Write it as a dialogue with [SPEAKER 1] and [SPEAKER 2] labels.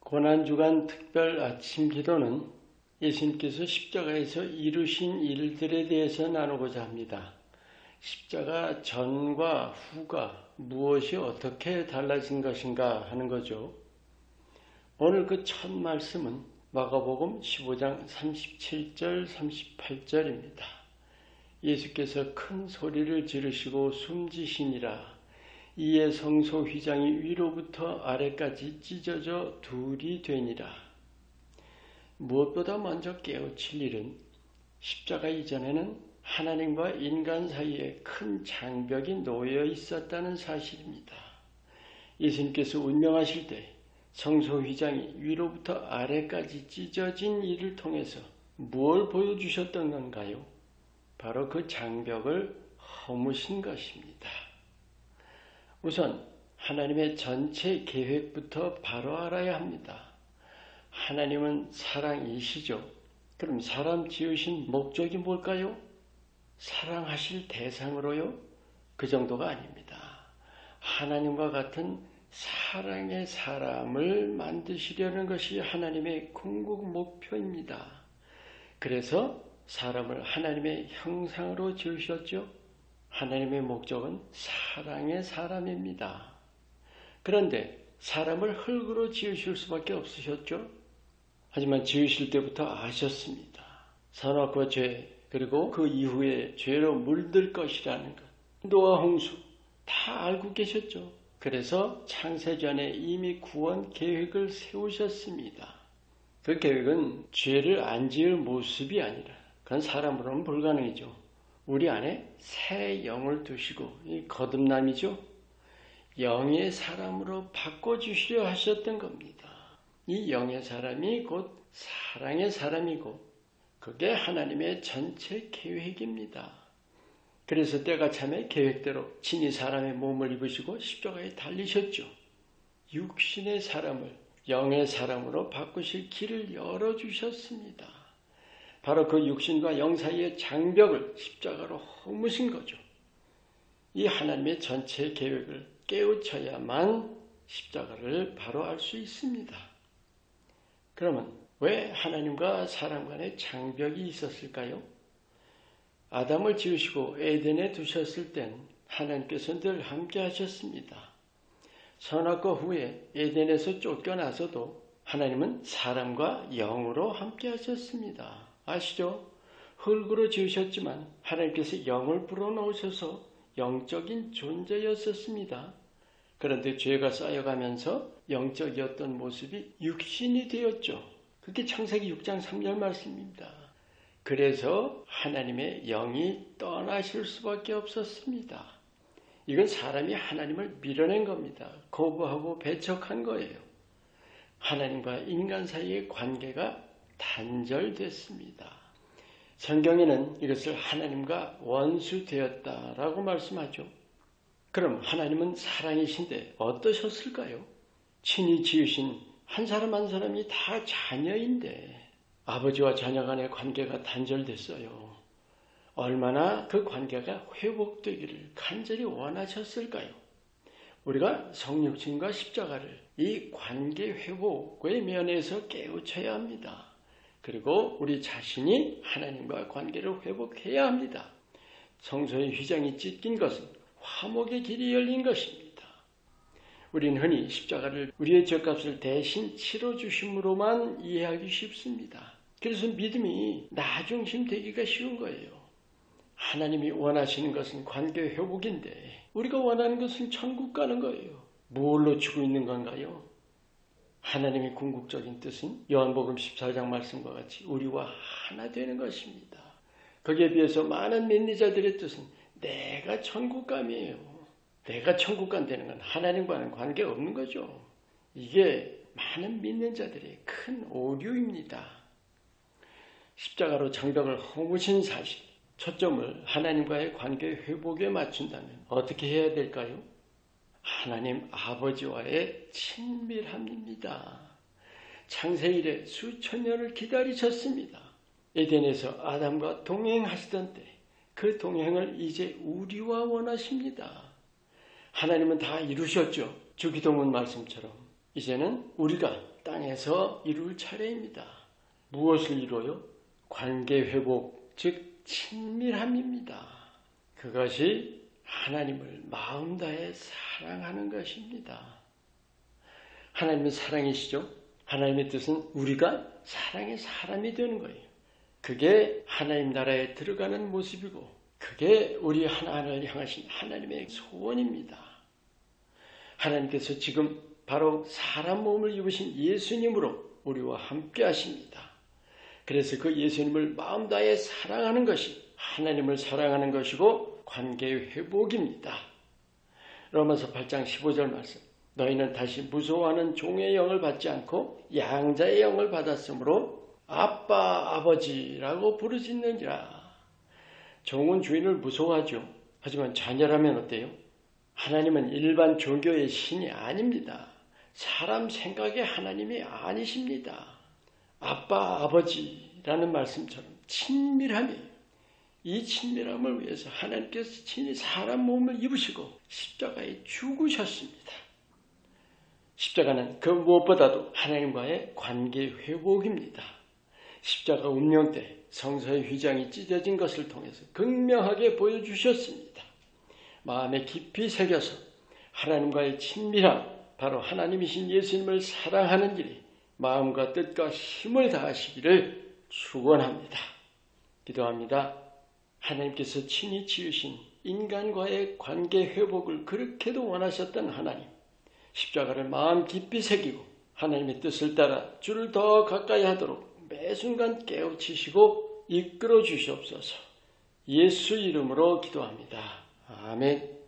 [SPEAKER 1] 고난주간 특별 아침 기도는 예수님께서 십자가에서 이루신 일들에 대해서 나누고자 합니다. 십자가 전과 후가 무엇이 어떻게 달라진 것인가 하는 거죠. 오늘 그 첫 말씀은 마가복음 15장 37절 38절입니다. 예수께서 큰 소리를 지르시고 숨지시니라. 이에 성소 휘장이 위로부터 아래까지 찢어져 둘이 되니라. 무엇보다 먼저 깨우칠 일은 십자가 이전에는 하나님과 인간 사이에 큰 장벽이 놓여 있었다는 사실입니다. 예수님께서 운명하실 때 성소 휘장이 위로부터 아래까지 찢어진 일을 통해서 무엇을 보여주셨던 건가요? 바로 그 장벽을 허무신 것입니다. 우선 하나님의 전체 계획부터 바로 알아야 합니다. 하나님은 사랑이시죠. 그럼 사람 지으신 목적이 뭘까요? 사랑하실 대상으로요? 그 정도가 아닙니다. 하나님과 같은 사랑의 사람을 만드시려는 것이 하나님의 궁극 목표입니다. 그래서 사람을 하나님의 형상으로 지으셨죠. 하나님의 목적은 사랑의 사람입니다. 그런데 사람을 흙으로 지으실 수밖에 없으셨죠. 하지만 지으실 때부터 아셨습니다. 선악과 죄, 그리고 그 이후에 죄로 물들 것이라는 것, 노아 홍수 다 알고 계셨죠. 그래서 창세전에 이미 구원 계획을 세우셨습니다. 그 계획은 죄를 안 지을 모습이 아니라 그건 사람으로는 불가능이죠. 우리 안에 새 영을 두시고, 이 거듭남이죠. 영의 사람으로 바꿔주시려 하셨던 겁니다. 이 영의 사람이 곧 사랑의 사람이고 그게 하나님의 전체 계획입니다. 그래서 때가 참에 계획대로 친히 사람의 몸을 입으시고 십자가에 달리셨죠. 육신의 사람을 영의 사람으로 바꾸실 길을 열어주셨습니다. 바로 그 육신과 영 사이의 장벽을 십자가로 허무신 거죠. 이 하나님의 전체 계획을 깨우쳐야만 십자가를 바로 알 수 있습니다. 그러면 왜 하나님과 사람 간에 장벽이 있었을까요? 아담을 지으시고 에덴에 두셨을 땐 하나님께서 늘 함께 하셨습니다. 선악과 후에 에덴에서 쫓겨나서도 하나님은 사람과 영으로 함께 하셨습니다. 아시죠? 흙으로 지으셨지만 하나님께서 영을 불어넣으셔서 영적인 존재였었습니다. 그런데 죄가 쌓여가면서 영적이었던 모습이 육신이 되었죠. 그게 창세기 6장 3절 말씀입니다. 그래서 하나님의 영이 떠나실 수밖에 없었습니다. 이건 사람이 하나님을 밀어낸 겁니다. 거부하고 배척한 거예요. 하나님과 인간 사이의 관계가 단절됐습니다. 성경에는 이것을 하나님과 원수되었다라고 말씀하죠. 그럼 하나님은 사랑이신데 어떠셨을까요? 친히 지으신 한 사람 한 사람이 다 자녀인데 아버지와 자녀 간의 관계가 단절됐어요. 얼마나 그 관계가 회복되기를 간절히 원하셨을까요? 우리가 성육신과 십자가를 이 관계 회복의 면에서 깨우쳐야 합니다. 그리고 우리 자신이 하나님과 관계를 회복해야 합니다. 성소의 휘장이 찢긴 것은 화목의 길이 열린 것입니다. 우리는 흔히 십자가를 우리의 죄값을 대신 치러주심으로만 이해하기 쉽습니다. 그래서 믿음이 나 중심 되기가 쉬운 거예요. 하나님이 원하시는 것은 관계 회복인데 우리가 원하는 것은 천국 가는 거예요. 뭘 놓치고 있는 건가요? 하나님의 궁극적인 뜻은 요한복음 14장 말씀과 같이 우리와 하나 되는 것입니다. 거기에 비해서 많은 믿는 자들의 뜻은 내가 천국감이에요. 내가 천국 간다는 건 하나님과는 관계가 없는 거죠. 이게 많은 믿는 자들의 큰 오류입니다. 십자가로 장벽을 허무신 사실, 초점을 하나님과의 관계 회복에 맞춘다면 어떻게 해야 될까요? 하나님 아버지와의 친밀함입니다. 창세 이래 수천 년을 기다리셨습니다. 에덴에서 아담과 동행하시던 때 그 동행을 이제 우리와 원하십니다. 하나님은 다 이루셨죠. 주기도문 말씀처럼 이제는 우리가 땅에서 이룰 차례입니다. 무엇을 이루어요? 관계 회복, 즉 친밀함입니다. 그것이 하나님을 마음 다해 사랑하는 것입니다. 하나님은 사랑이시죠? 하나님의 뜻은 우리가 사랑의 사람이 되는 거예요. 그게 하나님 나라에 들어가는 모습이고 그게 우리 하나님을 향하신 하나님의 소원입니다. 하나님께서 지금 바로 사람 몸을 입으신 예수님으로 우리와 함께 하십니다. 그래서 그 예수님을 마음 다해 사랑하는 것이 하나님을 사랑하는 것이고 관계 회복입니다. 로마서 8장 15절 말씀. 너희는 다시 무서워하는 종의 영을 받지 않고 양자의 영을 받았으므로 아빠, 아버지라고 부르짖느니라. 종은 주인을 무서워하죠. 하지만 자녀라면 어때요? 하나님은 일반 종교의 신이 아닙니다. 사람 생각의 하나님이 아니십니다. 아빠, 아버지라는 말씀처럼 친밀함이에요. 이 친밀함을 위해서 하나님께서 친히 사람 몸을 입으시고 십자가에 죽으셨습니다. 십자가는 그 무엇보다도 하나님과의 관계 회복입니다. 십자가 운명 때 성서의 휘장이 찢어진 것을 통해서 극명하게 보여주셨습니다. 마음에 깊이 새겨서 하나님과의 친밀함, 바로 하나님이신 예수님을 사랑하는 일이 마음과 뜻과 힘을 다하시기를 축원합니다. 기도합니다. 하나님께서 친히 지으신 인간과의 관계 회복을 그렇게도 원하셨던 하나님, 십자가를 마음 깊이 새기고 하나님의 뜻을 따라 주를 더 가까이 하도록 매 순간 깨우치시고 이끌어 주시옵소서. 예수 이름으로 기도합니다. 아멘.